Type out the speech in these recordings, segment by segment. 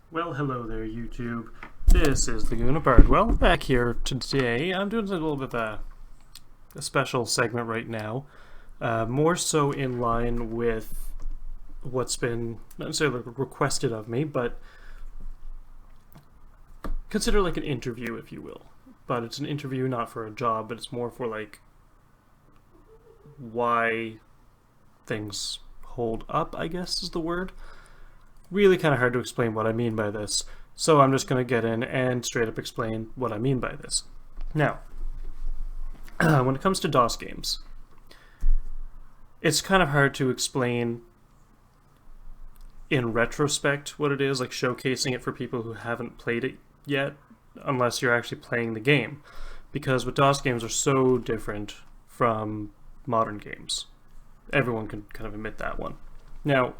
Well, hello there, YouTube. This is Laguna Bardwell back here today. I'm doing a little bit of a special segment right now, more so in line with what's been not necessarily requested of me, but consider like an interview, if you will. But it's an interview not for a job, but it's more for like why things hold up, I guess is the word. Really kind of hard to explain what I mean by this, so I'm just going to get in and straight up explain what I mean by this. Now, when it comes to DOS games, it's kind of hard to explain in retrospect what it is, like showcasing it for people who haven't played it yet, unless you're actually playing the game, because with DOS games are so different from modern games. Everyone can kind of admit that one. Now,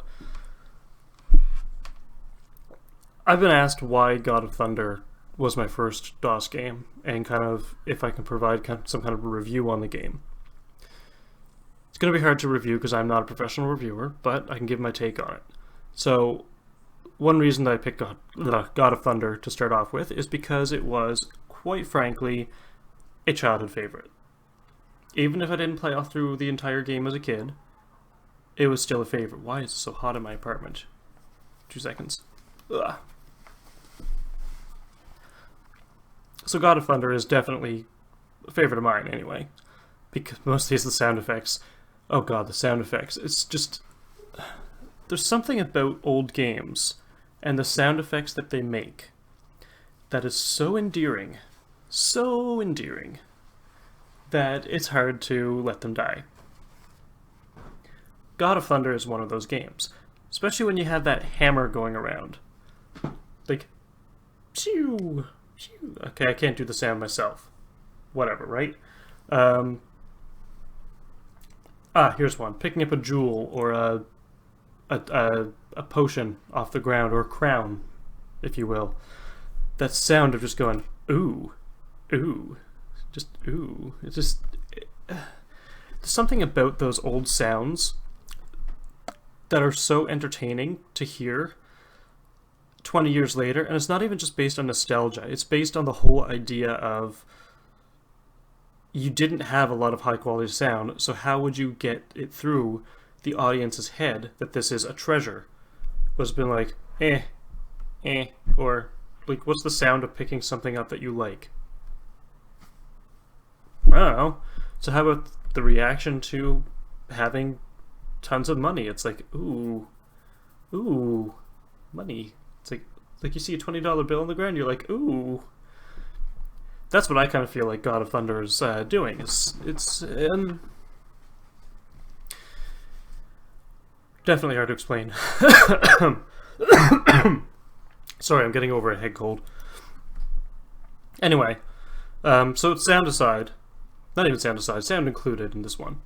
I've been asked why God of Thunder was my first DOS game, and kind of if I can provide some kind of a review on the game. It's going to be hard to review because I'm not a professional reviewer, but I can give my take on it. So, one reason that I picked God of Thunder to start off with is because it was, quite frankly, a childhood favorite. Even if I didn't play all through the entire game as a kid, it was still a favorite. Why is it so hot in my apartment? 2 seconds. Ugh. So God of Thunder is definitely a favorite of mine anyway, because mostly it's the sound effects. Oh god, the sound effects. It's just, there's something about old games and the sound effects that they make that is so endearing, that it's hard to let them die. God of Thunder is one of those games, especially when you have that hammer going around. Like, phew. Okay, I can't do the sound myself. Whatever, right? Here's one. Picking up a jewel or a potion off the ground, or a crown, if you will. That sound of just going, ooh, ooh, just ooh. It's just... there's something about those old sounds that are so entertaining to hear 20 years later, and it's not even just based on nostalgia, it's based on the whole idea of you didn't have a lot of high quality sound, so how would you get it through the audience's head that this is a treasure? Was been like, or like, what's the sound of picking something up that you like? I don't know. So how about the reaction to having tons of money? It's like, ooh, money. It's like you see a $20 bill on the ground, you're like, ooh. That's what I kind of feel like God of Thunder is doing. It's definitely hard to explain. Sorry, I'm getting over a head cold. Anyway, so it's sound aside, not even sound aside, sound included in this one.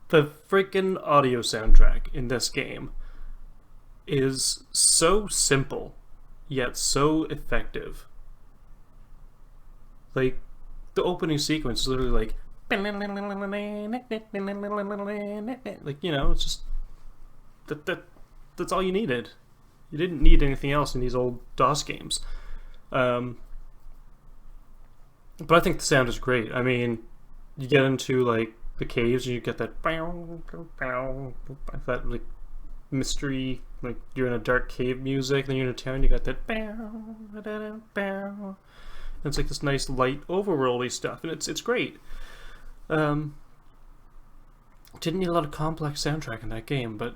The freaking audio soundtrack in this game is so simple, yet so effective. Like, the opening sequence is literally like, you know, it's just, that's all you needed. You didn't need anything else in these old DOS games. But I think the sound is great. I mean, you get into, like, the caves and you get that like mystery, like you're in a dark cave music, then you're in a town, you got that and it's like this nice light overworldy stuff, and it's great. Didn't need a lot of complex soundtrack in that game, but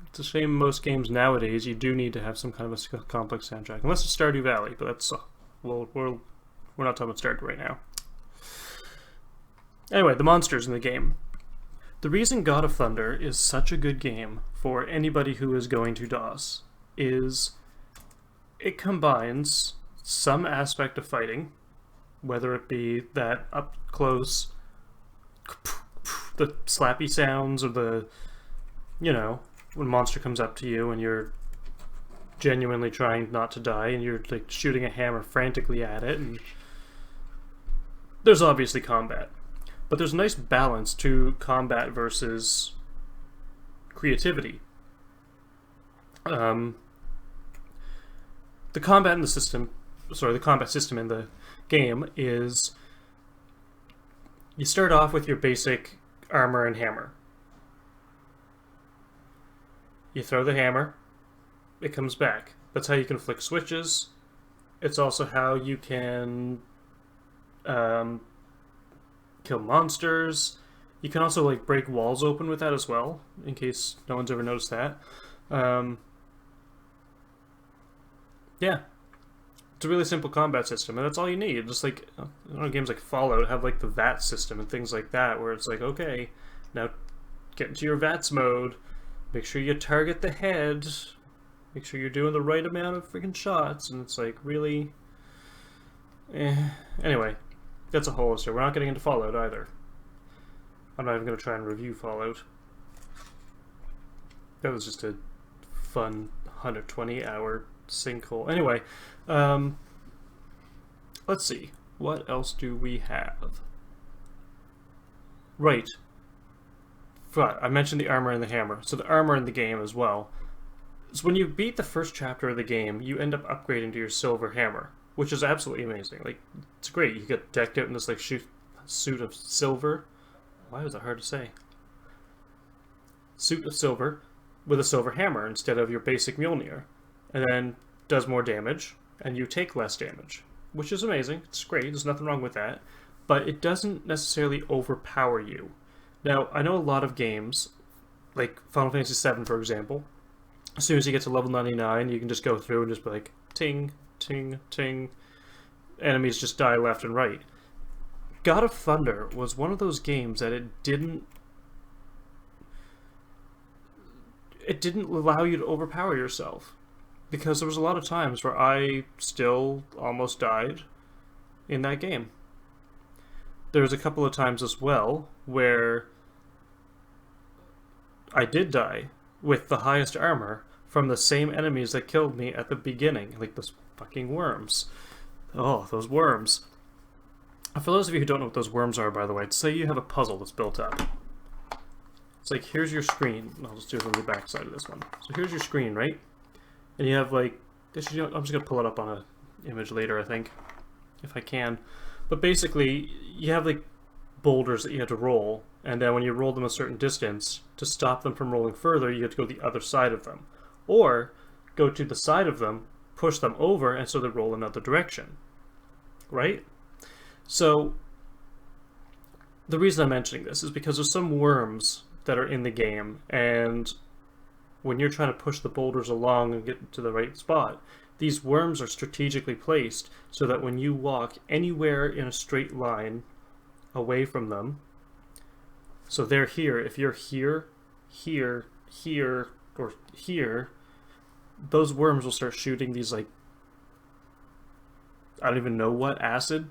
it's a shame most games nowadays you do need to have some kind of a complex soundtrack, unless it's Stardew Valley, but that's well, we're not talking about Stardew right now. Anyway, the monsters in the game. The reason God of Thunder is such a good game for anybody who is going to DOS is it combines some aspect of fighting, whether it be that up close, the slappy sounds, or the, you know, when a monster comes up to you and you're genuinely trying not to die and you're like shooting a hammer frantically at it, and there's obviously combat. But there's a nice balance to combat versus creativity. the combat in the system, the combat system in the game is you start off with your basic armor and hammer. You throw the hammer, it comes back. That's how you can flick switches. It's also how you can kill monsters. You can also like break walls open with that as well, in case no one's ever noticed that. Yeah, it's a really simple combat system, and that's all you need. Just like games like Fallout have like the VAT system and things like that, where it's like, okay, now get into your VATS mode. Make sure you target the head. Make sure you're doing the right amount of freaking shots, and it's like really. Anyway, that's a whole issue. We're not getting into Fallout either. I'm not even going to try and review Fallout. That was just a fun 120-hour sinkhole. Anyway, let's see. What else do we have? Right. I mentioned the armor and the hammer. So the armor in the game as well. So when you beat the first chapter of the game, you end up upgrading to your silver hammer, which is absolutely amazing. Like, it's great. You get decked out in this like suit of silver. Why was it hard to say? Suit of silver with a silver hammer instead of your basic Mjolnir, and then does more damage, and you take less damage, which is amazing. It's great. There's nothing wrong with that, but it doesn't necessarily overpower you. Now, I know a lot of games, like Final Fantasy VII, for example, as soon as you get to level 99, you can just go through and just be like, ting, ting, ting. Enemies just die left and right. God of Thunder was one of those games that it didn't allow you to overpower yourself. Because there was a lot of times where I still almost died in that game. There was a couple of times as well where I did die with the highest armor from the same enemies that killed me at the beginning. Like those fucking worms. Oh, those worms. For those of you who don't know what those worms are, by the way, say you have a puzzle that's built up. It's like, here's your screen. I'll just do it on the back side of this one. So here's your screen, right? And you have like, I'm just going to pull it up on an image later, I think, if I can. But basically, you have like boulders that you have to roll, and then when you roll them a certain distance, to stop them from rolling further, you have to go to the other side of them. Or go to the side of them, push them over, and so they roll another direction. Right? So, the reason I'm mentioning this is because there's some worms that are in the game, and when you're trying to push the boulders along and get to the right spot, these worms are strategically placed so that when you walk anywhere in a straight line away from them, so they're here, if you're here, here, here, or here, those worms will start shooting these like, I don't even know what, acid?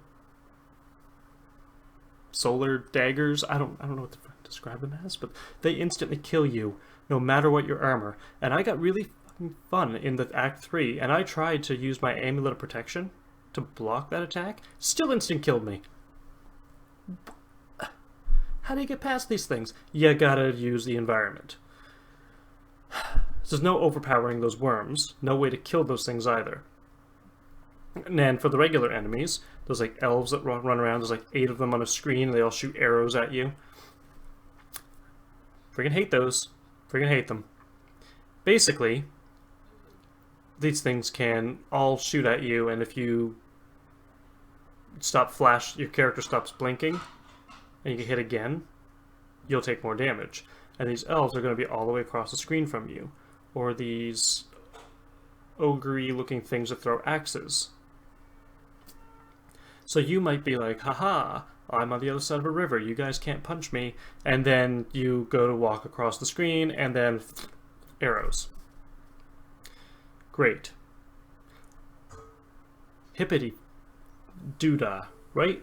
Solar daggers? I don't know what to describe them as, but they instantly kill you no matter what your armor. And I got really fucking fun in the Act 3, and I tried to use my Amulet of Protection to block that attack. Still instant killed me. How do you get past these things? You gotta use the environment. There's no overpowering those worms. No way to kill those things either. And then for the regular enemies, there's like elves that run around. There's like 8 of them on a screen. They all shoot arrows at you. Freaking hate those. Freaking hate them. Basically, these things can all shoot at you, and if you your character stops blinking, and you get hit again, you'll take more damage. And these elves are going to be all the way across the screen from you. Or these ogre-y looking things that throw axes. So you might be like, haha, I'm on the other side of a river, you guys can't punch me. And then you go to walk across the screen, and then arrows. Great. Hippity doodah, right?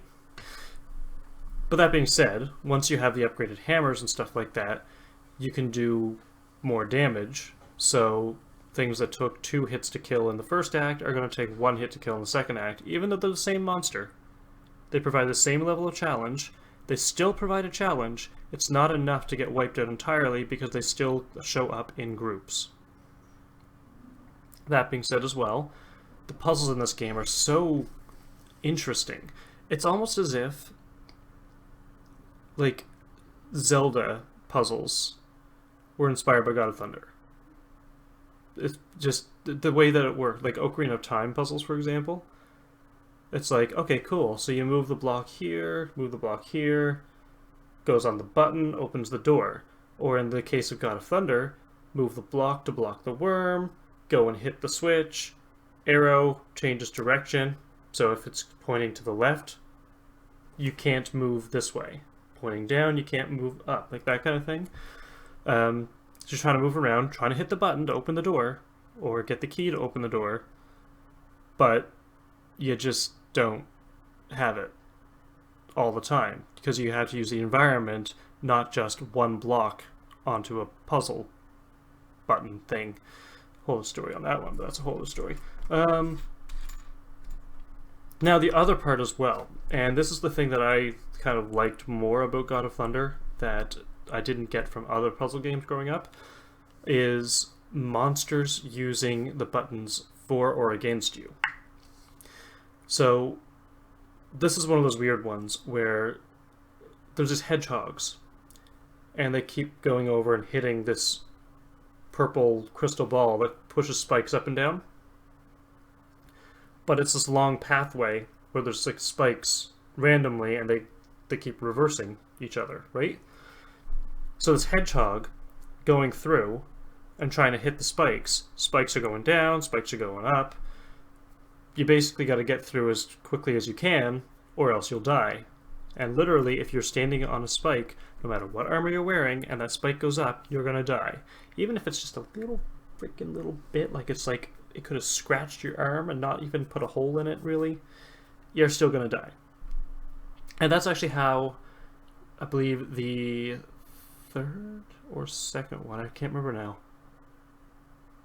But that being said, once you have the upgraded hammers and stuff like that, you can do more damage. So things that took 2 hits to kill in the first act are going to take 1 hit to kill in the second act, even though they're the same monster. They provide the same level of challenge. They still provide a challenge. It's not enough to get wiped out entirely because they still show up in groups. That being said as well, the puzzles in this game are so interesting. It's almost as if, like, Zelda puzzles were inspired by God of Thunder. It's just the way that it worked. Like Ocarina of Time puzzles, for example. It's like, okay, cool. So you move the block here, goes on the button, opens the door. Or in the case of God of Thunder, move the block to block the worm, go and hit the switch, arrow changes direction. So if it's pointing to the left, you can't move this way. Pointing down, you can't move up. Like that kind of thing. Just trying to move around, trying to hit the button to open the door, or get the key to open the door, but you just don't have it all the time, because you have to use the environment, not just one block onto a puzzle button thing. Whole story on that one, but that's a whole other story. Now the other part as well, and this is the thing that I kind of liked more about God of Thunder that I didn't get from other puzzle games growing up, is monsters using the buttons for or against you. So this is one of those weird ones where there's these hedgehogs, and they keep going over and hitting this purple crystal ball that pushes spikes up and down. But it's this long pathway where there's like spikes randomly, and they keep reversing each other, right? So this hedgehog going through and trying to hit the spikes. Spikes are going down, spikes are going up. You basically got to get through as quickly as you can, or else you'll die. And literally, if you're standing on a spike, no matter what armor you're wearing, and that spike goes up, you're gonna die. Even if it's just a freaking little bit, like it's like it could have scratched your arm and not even put a hole in it, really, you're still gonna die. And that's actually how, I believe, the third or second one, I can't remember now.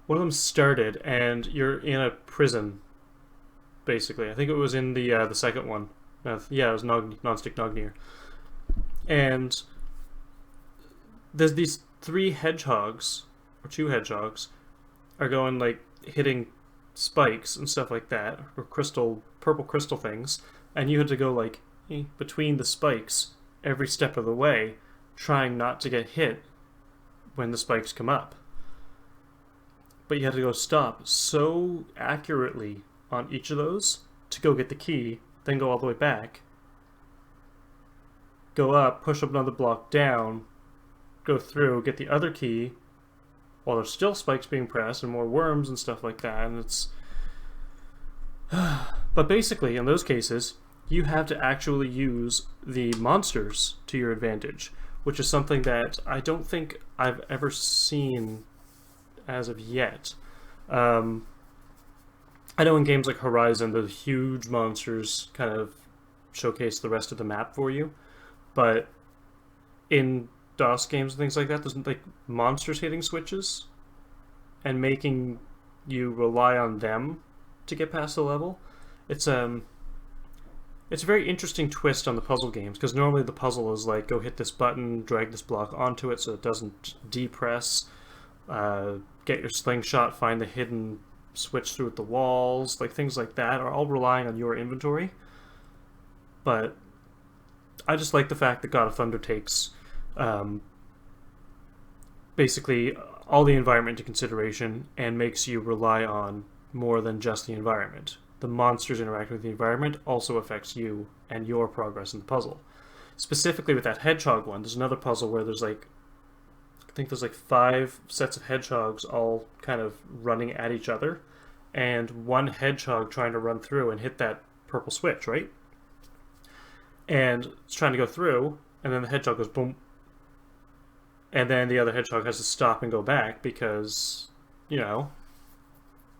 One of them started, and you're in a prison, basically. I think it was in the second one. Yeah, it was Non-Stick Nognir. And there's these three hedgehogs, or two hedgehogs, are going, like, hitting spikes and stuff like that, or purple crystal things, and you had to go, like, between the spikes every step of the way, trying not to get hit when the spikes come up. But you have to go stop so accurately on each of those to go get the key, then go all the way back, go up, push up another block down, go through, get the other key, while there's still spikes being pressed and more worms and stuff like that, and it's... But basically, in those cases, you have to actually use the monsters to your advantage, which is something that I don't think I've ever seen as of yet. I know in games like Horizon, the huge monsters kind of showcase the rest of the map for you, but in DOS games and things like that, there's like monsters hitting switches and making you rely on them to get past the level. It's a very interesting twist on the puzzle games, because normally the puzzle is like, go hit this button, drag this block onto it so it doesn't depress, get your slingshot, find the hidden switch through the walls, like things like that are all relying on your inventory. But I just like the fact that God of Thunder takes basically all the environment into consideration and makes you rely on more than just the environment. The monsters interacting with the environment also affects you and your progress in the puzzle. Specifically with that hedgehog one, there's another puzzle where there's like, I think there's like 5 sets of hedgehogs all kind of running at each other, and one hedgehog trying to run through and hit that purple switch, right? And it's trying to go through, and then the hedgehog goes boom, and then the other hedgehog has to stop and go back because, you know,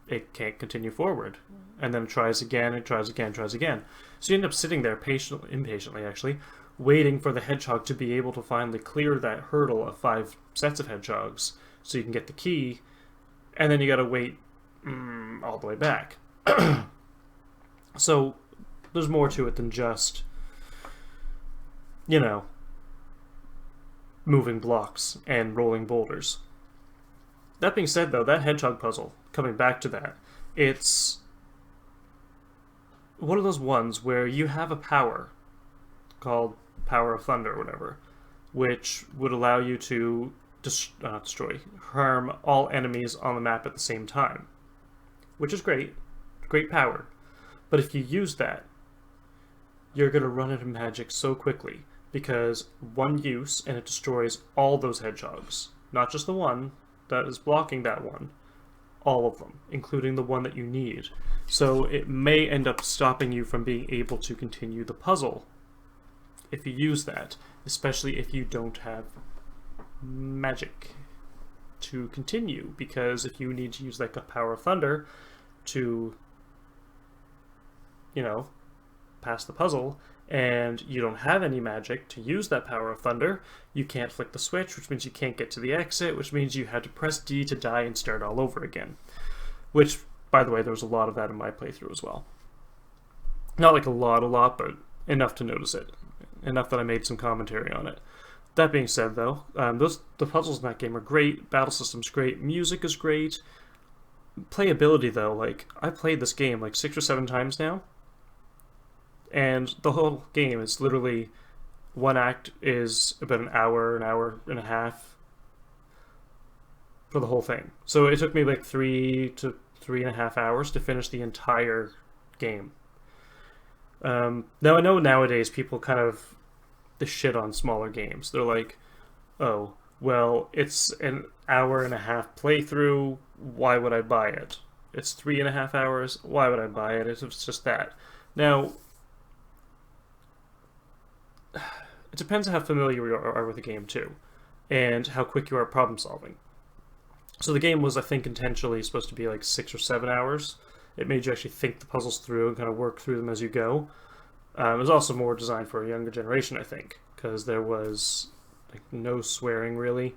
it can't continue forward. And then it tries again, it tries again, tries again. So you end up sitting there impatiently actually, waiting for the hedgehog to be able to finally clear that hurdle of 5 sets of hedgehogs so you can get the key, and then you gotta wait all the way back. So there's more to it than just, you know, moving blocks and rolling boulders. That being said, though, that hedgehog puzzle, coming back to that, it's one of those ones where you have a power called Power of Thunder or whatever, which would allow you to not destroy, harm all enemies on the map at the same time, which is great. Great power. But if you use that, you're going to run out of magic so quickly, because one use and it destroys all those hedgehogs. Not just the one that is blocking that one, all of them, including the one that you need. So it may end up stopping you from being able to continue the puzzle if you use that, especially if you don't have magic to continue, because if you need to use like a Power of Thunder to, you know, pass the puzzle, and you don't have any magic to use that Power of Thunder, you can't flick the switch, which means you can't get to the exit, which means you had to press D to die and start all over again. Which, by the way, there was a lot of that in my playthrough as well. Not like a lot, but enough to notice it. Enough that I made some commentary on it. That being said, though, the puzzles in that game are great, battle system's great, music is great. Playability, though, like, I played this game like 6 or 7 times now, and the whole game is literally, one act is about an hour and a half for the whole thing. So it took me like 3 to 3.5 hours to finish the entire game. Now I know nowadays people kind of shit on smaller games. They're like, oh, well, it's an hour and a half playthrough, why would I buy it? It's 3.5 hours, why would I buy it? It's just that. Now, it depends on how familiar you are with the game too, and how quick you are at problem solving. So the game was, I think, intentionally supposed to be like 6 or 7 hours. It made you actually think the puzzles through and kind of work through them as you go. It was also more designed for a younger generation, I think, because there was like no swearing really.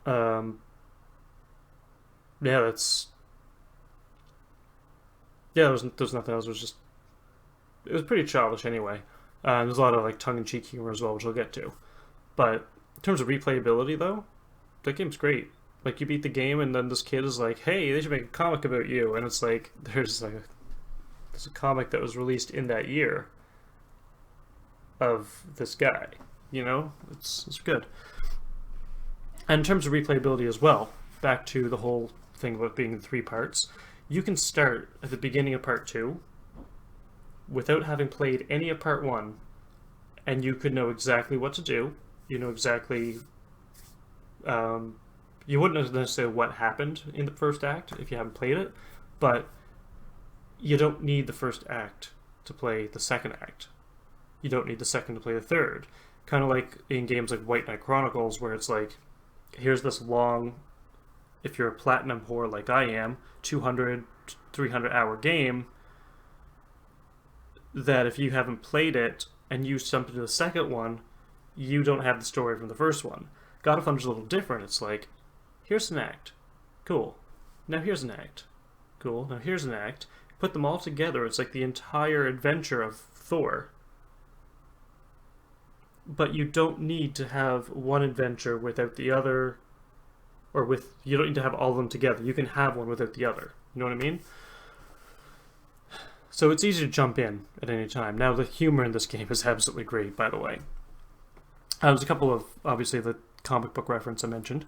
Yeah, there's nothing else. It was pretty childish anyway. There's a lot of like tongue-in-cheek humor as well, which I'll get to. But in terms of replayability, though, that game's great. Like, you beat the game, and then this kid is like, "Hey, they should make a comic about you," and it's like there's a comic that was released in that year of this guy. You know, it's good. And in terms of replayability as well, back to the whole thing about being in 3 parts, you can start at the beginning of part 2 without having played any of part 1, and you could know exactly what to do. You know exactly. You wouldn't know necessarily what happened in the first act if you haven't played it, but you don't need the first act to play the second act. You don't need the second to play the third. Kind of like in games like White Knight Chronicles, where it's like, here's this long, if you're a platinum whore like I am, 200, 300 hour game, that if you haven't played it and you jump into the second one, you don't have the story from the first one. God of Thunder's a little different. It's like, here's an act. Cool. Now here's an act. Cool. Now here's an act. Put them all together. It's like the entire adventure of Thor. But you don't need to have one adventure without the other, you don't need to have all of them together. You can have one without the other. You know what I mean? So it's easy to jump in at any time. Now the humor in this game is absolutely great, by the way. There's a couple of, obviously, the comic book reference I mentioned.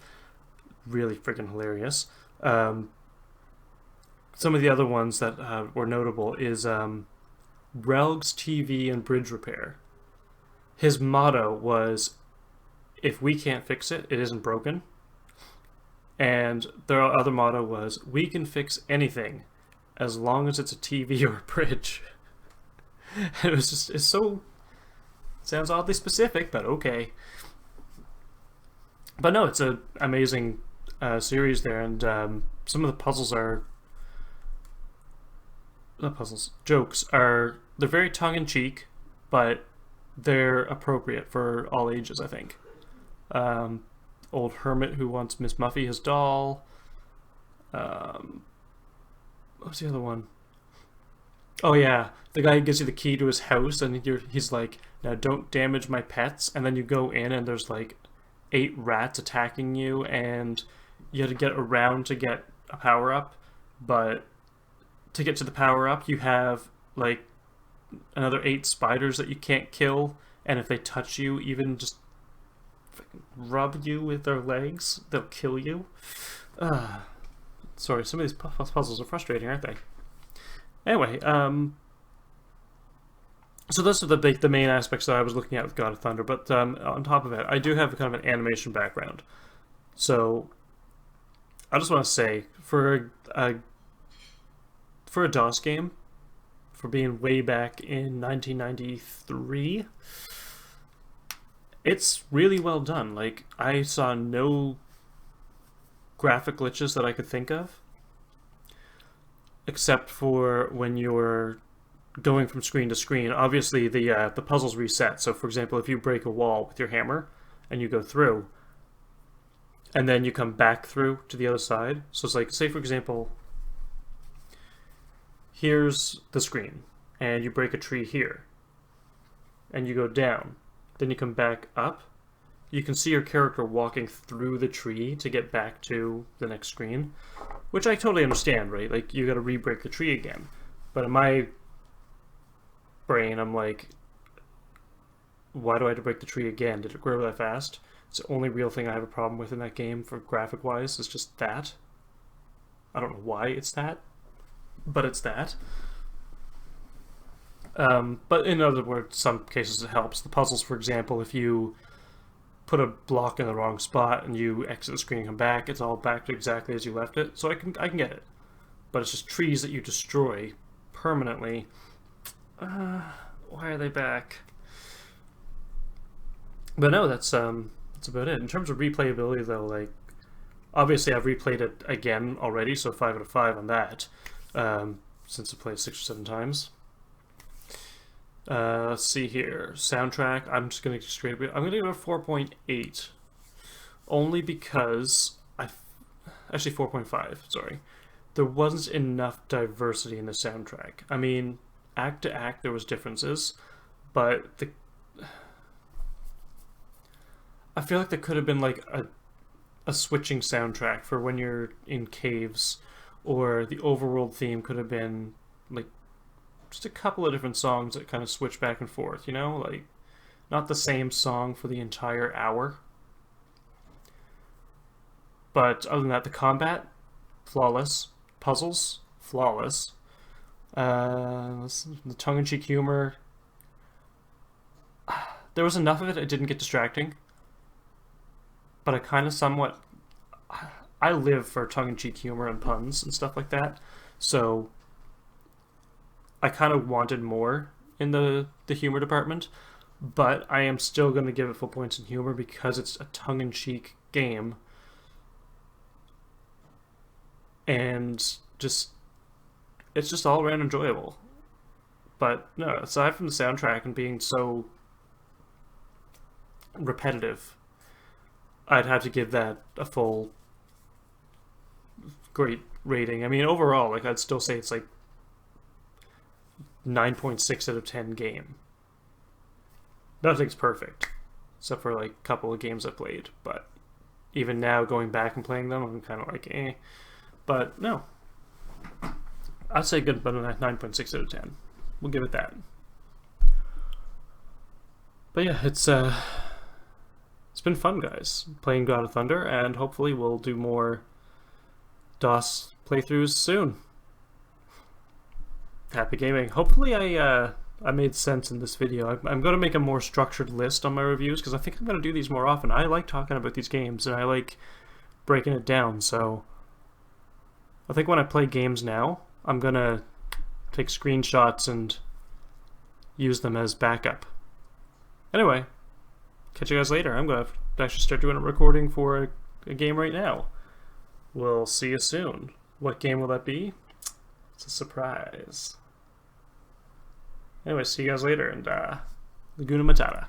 Really freaking hilarious. Some of the other ones that were notable is Relg's TV and Bridge Repair. His motto was, if we can't fix it, it isn't broken. And their other motto was, we can fix anything as long as it's a TV or a bridge. And it's so, sounds oddly specific, but okay. But no, it's an amazing series there, and some of the puzzles are, not puzzles, jokes are, they're very tongue-in-cheek, but they're appropriate for all ages, I think. Old hermit who wants Miss Muffy his doll. What was the other one? Oh yeah, the guy who gives you the key to his house, and he's like, now don't damage my pets, and then you go in and there's like 8 rats attacking you, and you have to get around to get a power-up, but to get to the power-up you have like another 8 spiders that you can't kill, and if they touch you, even just rub you with their legs, they'll kill you. Sorry, some of these puzzles are frustrating, aren't they? Anyway, so those are the main aspects that I was looking at with God of Thunder, but on top of it, I do have kind of an animation background. So I just want to say, for a DOS game, for being way back in 1993, it's really well done. Like, I saw no graphic glitches that I could think of, except for when you're going from screen to screen. Obviously, the puzzles reset. So, for example, if you break a wall with your hammer and you go through, and then you come back through to the other side. So it's like, say for example, here's the screen, and you break a tree here, and you go down. Then you come back up. You can see your character walking through the tree to get back to the next screen, which I totally understand, right? Like, you gotta re-break the tree again. But in my brain, I'm like, why do I have to break the tree again? Did it grow that fast? It's the only real thing I have a problem with in that game for graphic-wise is just that. I don't know why it's that, but it's that. But in other words, some cases it helps. The puzzles, for example, if you put a block in the wrong spot and you exit the screen and come back, it's all back to exactly as you left it. So I can get it. But it's just trees that you destroy permanently. Why are they back? But no, that's about it. In terms of replayability, though, like, obviously I've replayed it again already, so 5 out of 5 on that, since I played 6 or 7 times. Let's see here. Soundtrack, I'm just going to straight up, I'm going to give it a 4.8. Only because actually 4.5, sorry. There wasn't enough diversity in the soundtrack. I mean, act to act there was differences, but I feel like there could have been like a switching soundtrack for when you're in caves, or the overworld theme could have been like just a couple of different songs that kind of switch back and forth, you know? Like, not the same song for the entire hour. But other than that, the combat, flawless. Puzzles, flawless. The tongue-in-cheek humor, there was enough of it didn't get distracting. But I kind of somewhat... I live for tongue-in-cheek humor and puns and stuff like that. So I kind of wanted more in the humor department, but I am still going to give it full points in humor because it's a tongue-in-cheek game. And it's just all around enjoyable. But no, aside from the soundtrack and being so repetitive, I'd have to give that a full great rating. I mean, overall, like, I'd still say it's like 9.6 out of 10 game. Nothing's perfect, except for like a couple of games I played, but even now going back and playing them, I'm kind of like, eh. But no, I'd say good, but a 9.6 out of 10. We'll give it that. But yeah, it's been fun, guys, playing God of Thunder, and hopefully we'll do more DOS playthroughs soon. Happy gaming. Hopefully I made sense in this video. I'm going to make a more structured list on my reviews, because I think I'm going to do these more often. I like talking about these games, and I like breaking it down, so I think when I play games now, I'm going to take screenshots and use them as backup. Anyway, catch you guys later. I'm going to actually start doing a recording for a game right now. We'll see you soon. What game will that be? It's a surprise. Anyway, see you guys later, and Laguna Matata.